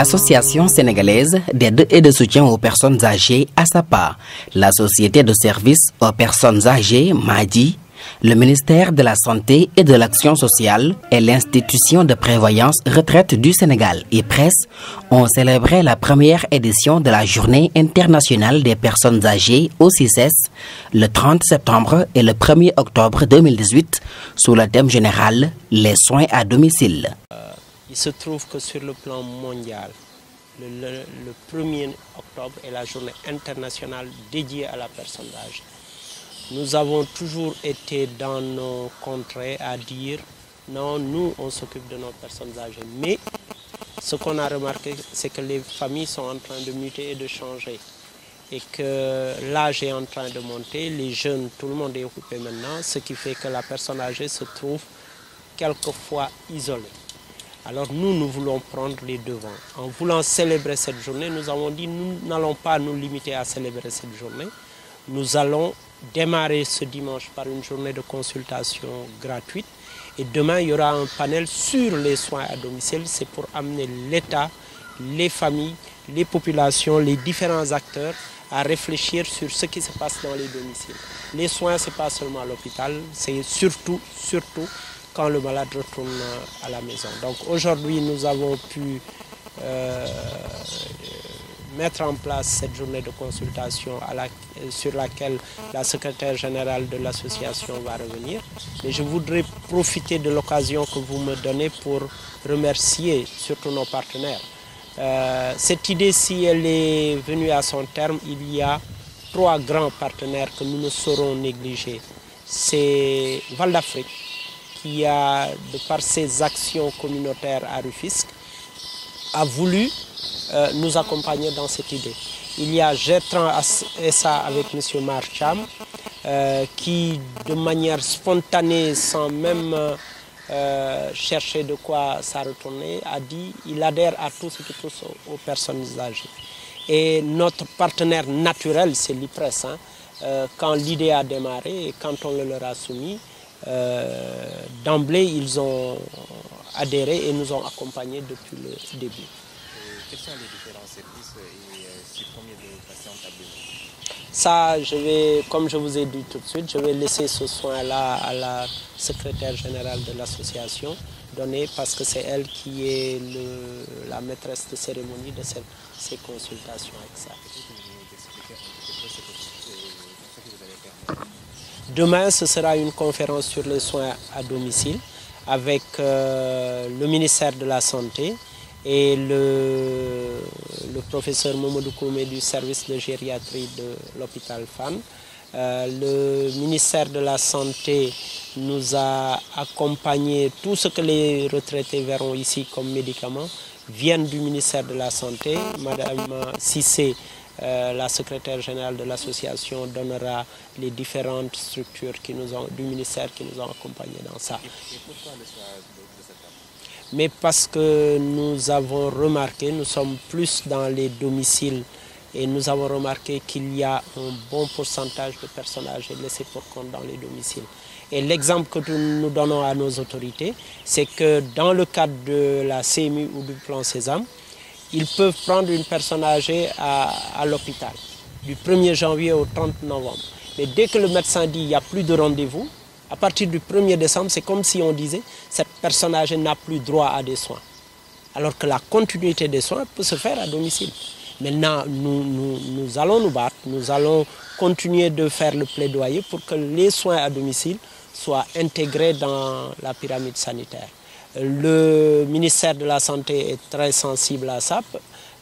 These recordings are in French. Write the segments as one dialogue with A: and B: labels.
A: l'Association sénégalaise d'aide et de soutien aux personnes âgées ASAPA, la Société de services aux personnes âgées MADI, le ministère de la Santé et de l'Action sociale et l'Institution de prévoyance retraite du Sénégal et Presse ont célébré la première édition de la Journée internationale des personnes âgées au CICES le 30 septembre et le 1er octobre 2018 sous le thème général « Les soins à domicile ».
B: Il se trouve que sur le plan mondial, le 1er octobre est la journée internationale dédiée à la personne âgée. Nous avons toujours été dans nos contrées à dire non, nous on s'occupe de nos personnes âgées. Mais ce qu'on a remarqué, c'est que les familles sont en train de muter et de changer. Et que l'âge est en train de monter, les jeunes, tout le monde est occupé maintenant, ce qui fait que la personne âgée se trouve quelquefois isolée. Alors nous voulons prendre les devants. En voulant célébrer cette journée, nous avons dit nous n'allons pas nous limiter à célébrer cette journée. Nous allons démarrer ce dimanche par une journée de consultation gratuite. Et demain, il y aura un panel sur les soins à domicile. C'est pour amener l'État, les familles, les populations, les différents acteurs à réfléchir sur ce qui se passe dans les domiciles. Les soins, ce n'est pas seulement à l'hôpital, c'est surtout quand le malade retourne à la maison. Donc aujourd'hui, nous avons pu mettre en place cette journée de consultation sur laquelle la secrétaire générale de l'association va revenir. Mais je voudrais profiter de l'occasion que vous me donnez pour remercier surtout nos partenaires. Cette idée, si elle est venue à son terme, il y a 3 grands partenaires que nous ne saurons négliger. C'est Val d'Afrique, qui a, de par ses actions communautaires à Rufisque, a voulu nous accompagner dans cette idée. Il y a Gertran SA avec M. Marcham, qui de manière spontanée, sans même chercher de quoi ça retourner, a dit qu'il adhère à tout ce qui touche aux personnes âgées. Et notre partenaire naturel, c'est l'IPRES. Quand l'idée a démarré et quand on le leur a soumis, d'emblée, ils ont adhéré et nous ont accompagnés depuis le début.
C: Quels sont les différents services et sur combien de patients avez-vous?
B: Ça, comme je vous ai dit tout de suite, je vais laisser ce soin-là à la secrétaire générale de l'association donner parce que c'est elle qui est la maîtresse de cérémonie de ces consultations avec ça. Demain, ce sera une conférence sur les soins à domicile avec le ministère de la Santé et le professeur Momodou Koumé du service de gériatrie de l'hôpital Fann. Le ministère de la Santé nous a accompagnés. Tout ce que les retraités verront ici comme médicaments viennent du ministère de la Santé. Madame Cissé, la secrétaire générale de l'association, donnera les différentes structures du ministère qui nous ont accompagnés dans ça.
C: Et pourquoi le choix de cette table?
B: Mais parce que nous avons remarqué, nous sommes plus dans les domiciles et nous avons remarqué qu'il y a un bon pourcentage de personnes âgées laissées pour compte dans les domiciles. Et l'exemple que nous donnons à nos autorités, c'est que dans le cadre de la CMU ou du plan Sésame, ils peuvent prendre une personne âgée à l'hôpital du 1er janvier au 30 novembre. Mais dès que le médecin dit qu'il n'y a plus de rendez-vous, à partir du 1er décembre, c'est comme si on disait cette personne âgée n'a plus droit à des soins. Alors que la continuité des soins peut se faire à domicile. Maintenant, nous allons nous battre, nous allons continuer de faire le plaidoyer pour que les soins à domicile soient intégrés dans la pyramide sanitaire. Le ministère de la Santé est très sensible à ça.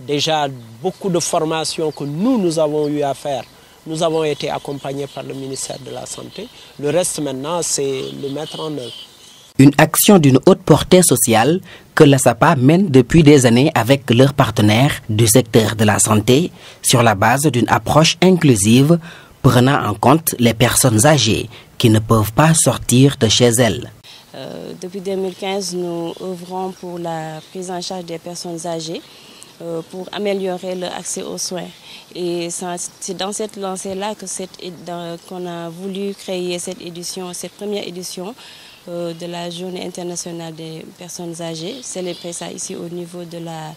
B: Déjà, beaucoup de formations que nous avons eu à faire, nous avons été accompagnés par le ministère de la Santé. Le reste maintenant, c'est le mettre en œuvre.
A: Une action d'une haute portée sociale que l'ASAPA mène depuis des années avec leurs partenaires du secteur de la santé sur la base d'une approche inclusive prenant en compte les personnes âgées qui ne peuvent pas sortir de chez elles.
D: Depuis 2015, nous œuvrons pour la prise en charge des personnes âgées pour améliorer leur accès aux soins. Et c'est dans cette lancée-là qu'on a voulu créer cette première édition de la Journée internationale des personnes âgées, célébrer ça ici au niveau de la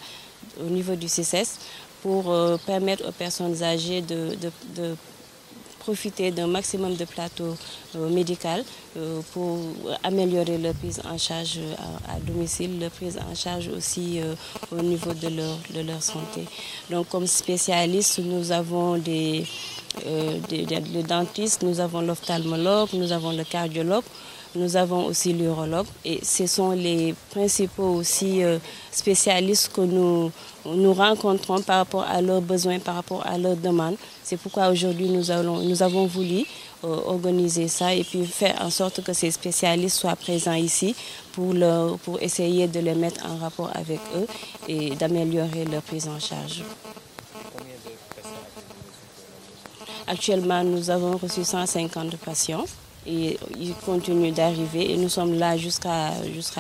D: au niveau du CCS pour permettre aux personnes âgées de profiter d'un maximum de plateaux médicaux pour améliorer leur prise en charge à domicile, leur prise en charge aussi au niveau de leur santé. Donc comme spécialistes, nous avons des dentistes, nous avons l'ophtalmologue, nous avons le cardiologue, nous avons aussi l'urologue et ce sont les principaux aussi spécialistes que nous rencontrons par rapport à leurs besoins, par rapport à leurs demandes. C'est pourquoi aujourd'hui nous avons voulu organiser ça et puis faire en sorte que ces spécialistes soient présents ici pour essayer de les mettre en rapport avec eux et d'améliorer leur prise en charge. Actuellement, nous avons reçu 150 patients. Et ils continuent d'arriver et nous sommes là jusqu'à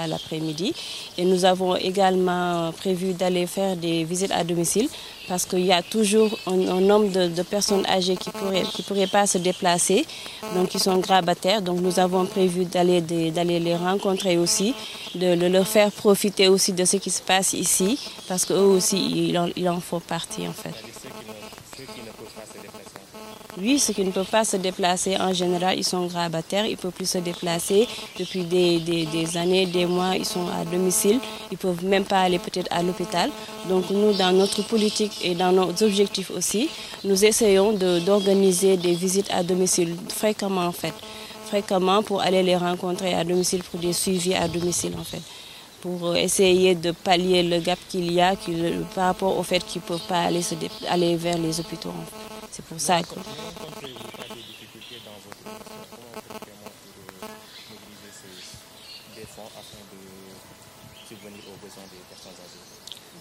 D: l'après-midi. Et nous avons également prévu d'aller faire des visites à domicile parce qu'il y a toujours un nombre de personnes âgées qui pourraient pas se déplacer, donc qui sont grabataires. Donc nous avons prévu d'aller les rencontrer aussi, de leur faire profiter aussi de ce qui se passe ici parce qu'eux aussi, ils en font partie en fait. Oui, ceux qui ne peuvent pas se déplacer, en général, ils sont grabataires, ils ne peuvent plus se déplacer. Depuis des années, des mois, ils sont à domicile. Ils ne peuvent même pas aller peut-être à l'hôpital. Donc nous, dans notre politique et dans nos objectifs aussi, nous essayons d'organiser des visites à domicile fréquemment en fait. Fréquemment pour aller les rencontrer à domicile, pour des suivis à domicile en fait. Pour essayer de pallier le gap qu'il y a par rapport au fait qu'ils ne peuvent pas aller vers les hôpitaux. C'est pour ça que...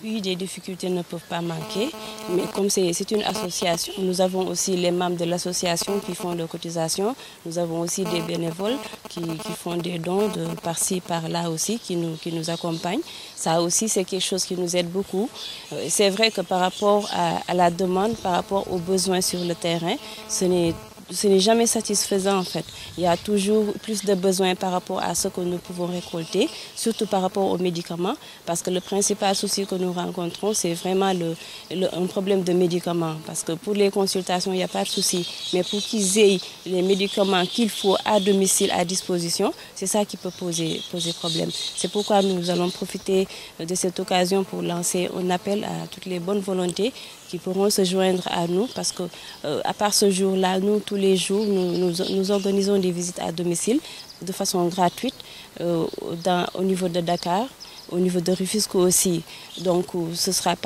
D: Oui, des difficultés ne peuvent pas manquer, mais comme c'est une association, nous avons aussi les membres de l'association qui font leurs cotisations, nous avons aussi des bénévoles qui font des dons de par-ci, par-là aussi, qui nous accompagnent. Ça aussi, c'est quelque chose qui nous aide beaucoup. C'est vrai que par rapport à la demande, par rapport aux besoins sur le terrain, ce n'est jamais satisfaisant en fait. Il y a toujours plus de besoins par rapport à ce que nous pouvons récolter, surtout par rapport aux médicaments, parce que le principal souci que nous rencontrons, c'est vraiment un problème de médicaments. Parce que pour les consultations, il n'y a pas de souci, mais pour qu'ils aient les médicaments qu'il faut à domicile, à disposition, c'est ça qui peut poser problème. C'est pourquoi nous allons profiter de cette occasion pour lancer un appel à toutes les bonnes volontés qui pourront se joindre à nous parce que à part ce jour-là, nous tous les jours, nous organisons des visites à domicile de façon gratuite au niveau de Dakar, au niveau de Rufisque aussi. Donc ce serait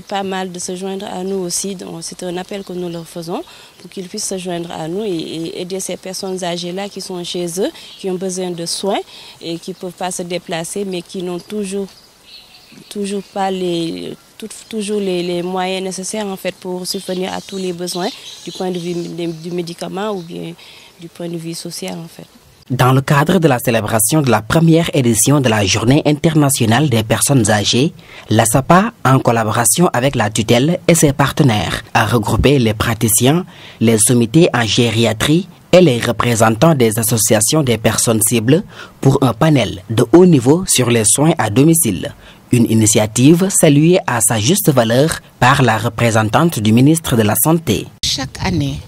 D: pas mal de se joindre à nous aussi. C'est un appel que nous leur faisons pour qu'ils puissent se joindre à nous et aider ces personnes âgées-là qui sont chez eux, qui ont besoin de soins et qui ne peuvent pas se déplacer mais qui n'ont toujours pas toujours les moyens nécessaires en fait pour subvenir à tous les besoins du point de vue du médicament ou bien du point de vue social en fait.
A: Dans le cadre de la célébration de la première édition de la Journée internationale des personnes âgées, la SAPA, en collaboration avec la tutelle et ses partenaires, a regroupé les praticiens, les sommités en gériatrie et les représentants des associations des personnes cibles pour un panel de haut niveau sur les soins à domicile. Une initiative saluée à sa juste valeur par la représentante du ministre de la Santé.
E: Chaque année,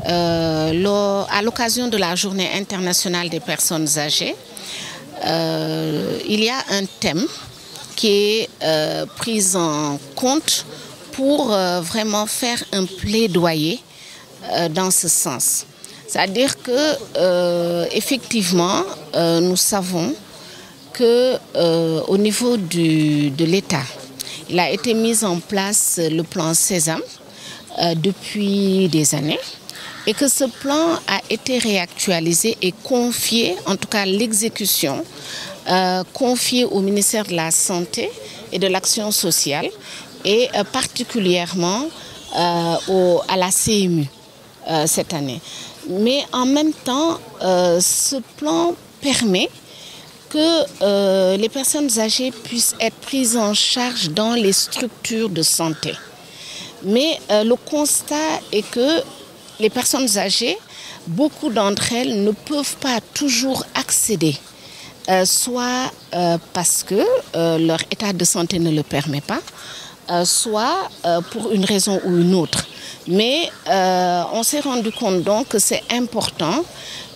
E: à l'occasion de la Journée internationale des personnes âgées, il y a un thème qui est pris en compte pour vraiment faire un plaidoyer dans ce sens. C'est-à-dire que effectivement, nous savons que au niveau de l'État, il a été mis en place le plan Sésame depuis des années et que ce plan a été réactualisé et confié, en tout cas l'exécution, confiée au ministère de la Santé et de l'Action sociale et particulièrement à la CMU cette année. Mais en même temps, ce plan permet que les personnes âgées puissent être prises en charge dans les structures de santé. Mais le constat est que les personnes âgées, beaucoup d'entre elles ne peuvent pas toujours accéder, soit parce que leur état de santé ne le permet pas, soit pour une raison ou une autre. Mais on s'est rendu compte donc que c'est important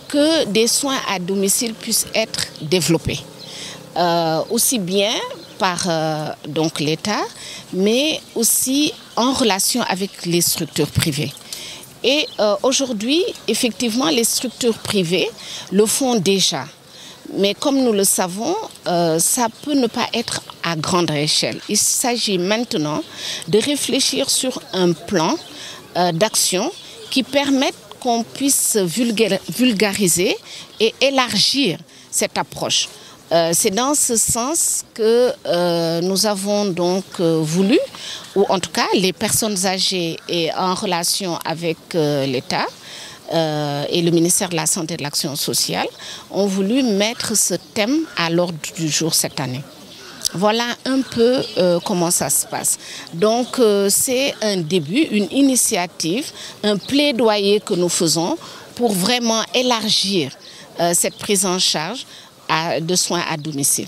E: que des soins à domicile puissent être développés. Aussi bien par donc l'État, mais aussi en relation avec les structures privées. Et aujourd'hui, effectivement, les structures privées le font déjà. Mais comme nous le savons, ça peut ne pas être à grande échelle. Il s'agit maintenant de réfléchir sur un plan d'action qui permette qu'on puisse vulgariser et élargir cette approche. C'est dans ce sens que nous avons donc voulu, ou en tout cas les personnes âgées et en relation avec l'État et le ministère de la Santé et de l'Action sociale, ont voulu mettre ce thème à l'ordre du jour cette année. Voilà un peu comment ça se passe. Donc c'est un début, une initiative, un plaidoyer que nous faisons pour vraiment élargir cette prise en charge de soins à domicile.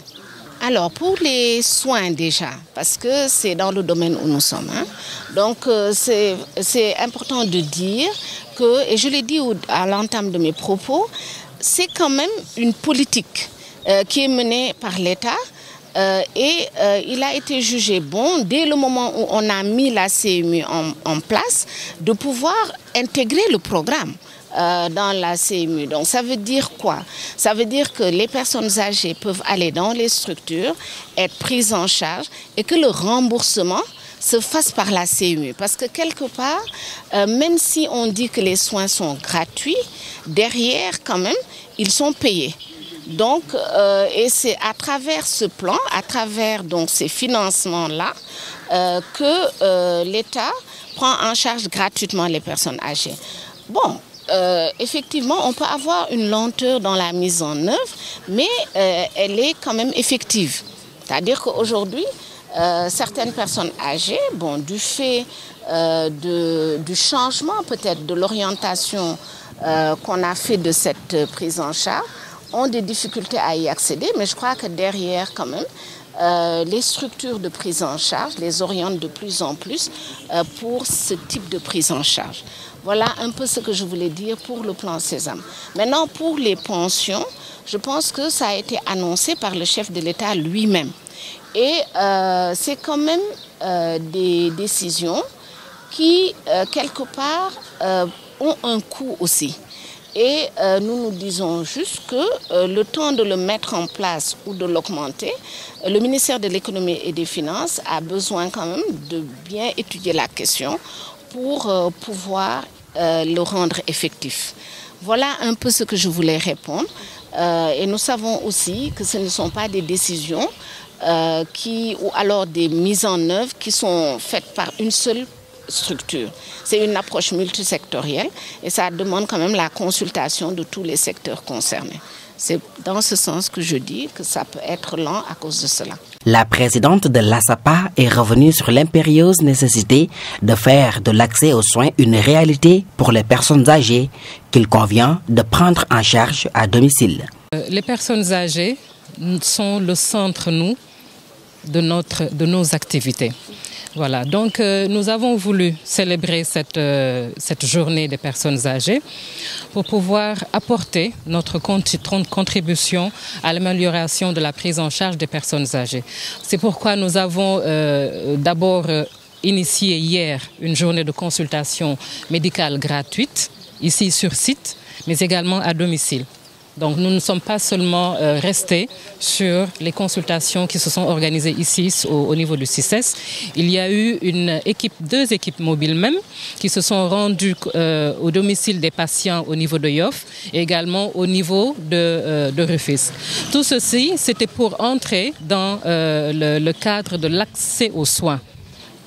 E: Alors pour les soins déjà, parce que c'est dans le domaine où nous sommes, hein, donc c'est important de dire que, et je l'ai dit à l'entame de mes propos, c'est quand même une politique qui est menée par l'État. Il a été jugé bon, dès le moment où on a mis la CMU en place, de pouvoir intégrer le programme dans la CMU. Donc ça veut dire quoi? Ça veut dire que les personnes âgées peuvent aller dans les structures, être prises en charge et que le remboursement se fasse par la CMU. Parce que quelque part, même si on dit que les soins sont gratuits, derrière quand même, ils sont payés. Donc, et c'est à travers ce plan, à travers donc ces financements-là, que l'État prend en charge gratuitement les personnes âgées. Bon, effectivement, on peut avoir une lenteur dans la mise en œuvre, mais elle est quand même effective. C'est-à-dire qu'aujourd'hui, certaines personnes âgées, bon, du fait du changement peut-être de l'orientation qu'on a fait de cette prise en charge, ont des difficultés à y accéder, mais je crois que derrière quand même, les structures de prise en charge les orientent de plus en plus pour ce type de prise en charge. Voilà un peu ce que je voulais dire pour le plan Sésame. Maintenant, pour les pensions, je pense que ça a été annoncé par le chef de l'État lui-même. Et c'est quand même des décisions qui, quelque part, ont un coût aussi. Et nous nous disons juste que le temps de le mettre en place ou de l'augmenter, le ministère de l'économie et des finances a besoin quand même de bien étudier la question pour pouvoir le rendre effectif. Voilà un peu ce que je voulais répondre. Et nous savons aussi que ce ne sont pas des décisions ou alors des mises en œuvre qui sont faites par une seule structure. C'est une approche multisectorielle et ça demande quand même la consultation de tous les secteurs concernés. C'est dans ce sens que je dis que ça peut être lent à cause de cela.
A: La présidente de l'ASAPA est revenue sur l'impérieuse nécessité de faire de l'accès aux soins une réalité pour les personnes âgées qu'il convient de prendre en charge à domicile.
F: Les personnes âgées sont le centre, de nos activités. Voilà, donc nous avons voulu célébrer cette journée des personnes âgées pour pouvoir apporter notre contribution à l'amélioration de la prise en charge des personnes âgées. C'est pourquoi nous avons d'abord initié hier une journée de consultation médicale gratuite, ici sur site, mais également à domicile. Donc nous ne sommes pas seulement restés sur les consultations qui se sont organisées ici au niveau du CICES. Il y a eu deux équipes mobiles même qui se sont rendues au domicile des patients au niveau de Yoff et également au niveau de Rufisque. Tout ceci, c'était pour entrer dans le cadre de l'accès aux soins,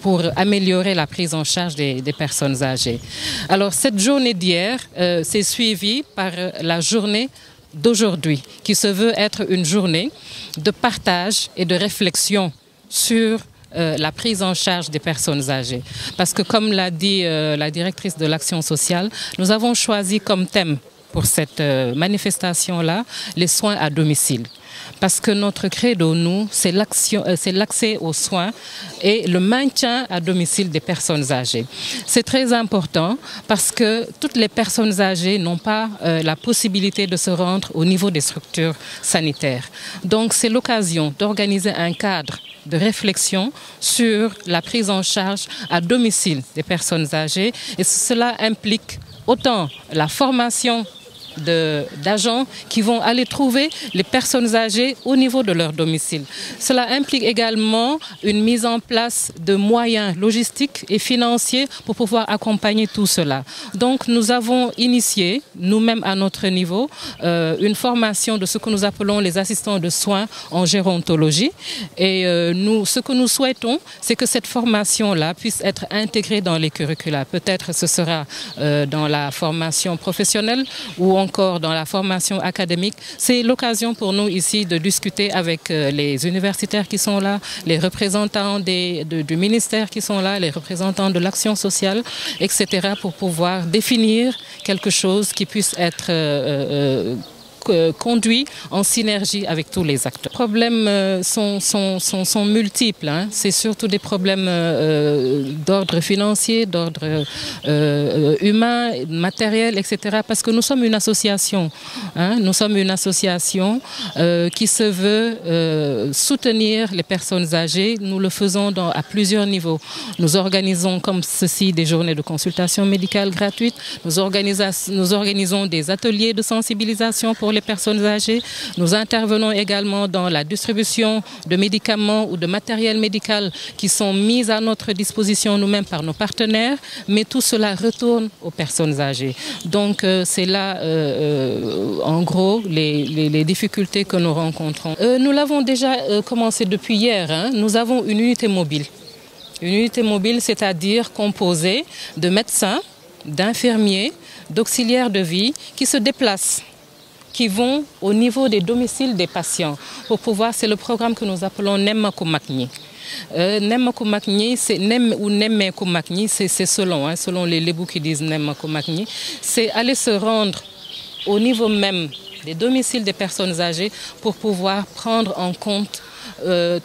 F: pour améliorer la prise en charge des personnes âgées. Alors cette journée d'hier s'est suivie par la journée d'aujourd'hui, qui se veut être une journée de partage et de réflexion sur la prise en charge des personnes âgées. Parce que comme l'a dit la directrice de l'action sociale, nous avons choisi comme thème pour cette manifestation-là les soins à domicile. Parce que notre credo, nous, c'est l'accès aux soins et le maintien à domicile des personnes âgées. C'est très important parce que toutes les personnes âgées n'ont pas la possibilité de se rendre au niveau des structures sanitaires. Donc c'est l'occasion d'organiser un cadre de réflexion sur la prise en charge à domicile des personnes âgées. Et cela implique autant la formation d'agents qui vont aller trouver les personnes âgées au niveau de leur domicile. Cela implique également une mise en place de moyens logistiques et financiers pour pouvoir accompagner tout cela. Donc nous avons initié, nous-mêmes à notre niveau, une formation de ce que nous appelons les assistants de soins en gérontologie. Et ce que nous souhaitons, c'est que cette formation-là puisse être intégrée dans les curricula. Peut-être ce sera dans la formation professionnelle ou encore dans la formation académique. C'est l'occasion pour nous ici de discuter avec les universitaires qui sont là, les représentants du ministère qui sont là, les représentants de l'action sociale, etc. pour pouvoir définir quelque chose qui puisse être conduit en synergie avec tous les acteurs. Les problèmes sont multiples. Hein. C'est surtout des problèmes d'ordre financier, d'ordre humain, matériel, etc. Parce que nous sommes une association. Hein. Nous sommes une association qui se veut soutenir les personnes âgées. Nous le faisons à plusieurs niveaux. Nous organisons comme ceci des journées de consultation médicale gratuites. Nous organisons des ateliers de sensibilisation pour les personnes âgées. Nous intervenons également dans la distribution de médicaments ou de matériel médical qui sont mis à notre disposition nous-mêmes par nos partenaires, mais tout cela retourne aux personnes âgées. Donc c'est là, en gros, les difficultés que nous rencontrons. Nous l'avons déjà commencé depuis hier. Hein. Nous avons une unité mobile. Une unité mobile, c'est-à-dire composée de médecins, d'infirmiers, d'auxiliaires de vie qui se déplacent, qui vont au niveau des domiciles des patients pour pouvoir, c'est le programme que nous appelons Nemmeeku Mag Ñi. Nemmeeku Mag Ñi, c'est Nemmeeku Mag Ñi, c'est selon, hein, selon les Lébou qui disent Nemmeeku Mag Ñi, c'est aller se rendre au niveau même des domiciles des personnes âgées pour pouvoir prendre en compte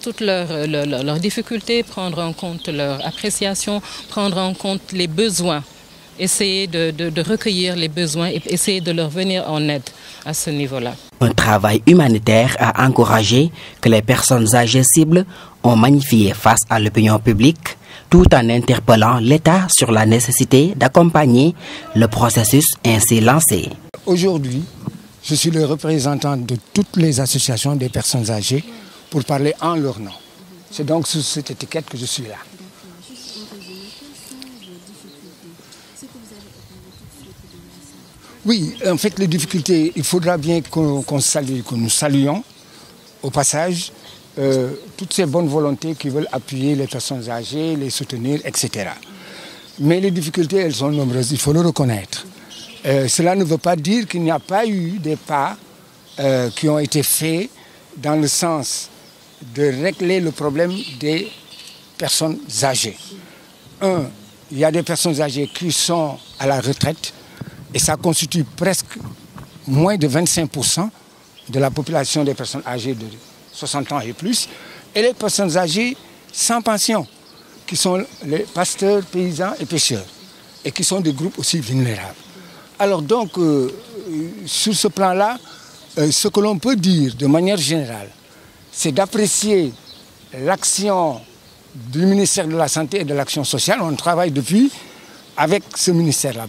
F: toutes leurs difficultés, prendre en compte leur appréciation, prendre en compte les besoins. Essayer de recueillir les besoins et essayer de leur venir en aide à ce niveau-là.
A: Un travail humanitaire a encouragé que les personnes âgées cibles ont magnifié face à l'opinion publique, tout en interpellant l'État sur la nécessité d'accompagner le processus ainsi lancé.
G: Aujourd'hui, je suis le représentant de toutes les associations des personnes âgées pour parler en leur nom. C'est donc sous cette étiquette que je suis là. Oui, en fait, les difficultés, il faudra bien que nous saluions au passage toutes ces bonnes volontés qui veulent appuyer les personnes âgées, les soutenir, etc. Mais les difficultés, elles sont nombreuses, il faut le reconnaître. Cela ne veut pas dire qu'il n'y a pas eu des pas qui ont été faits dans le sens de régler le problème des personnes âgées. Il y a des personnes âgées qui sont à la retraite, et ça constitue presque moins de 25% de la population des personnes âgées de 60 ans et plus. Et les personnes âgées sans pension, qui sont les pasteurs, paysans et pêcheurs, et qui sont des groupes aussi vulnérables. Alors donc, sur ce plan-là, ce que l'on peut dire de manière générale, c'est d'apprécier l'action du ministère de la Santé et de l'Action sociale. On travaille depuis avec ce ministère-là.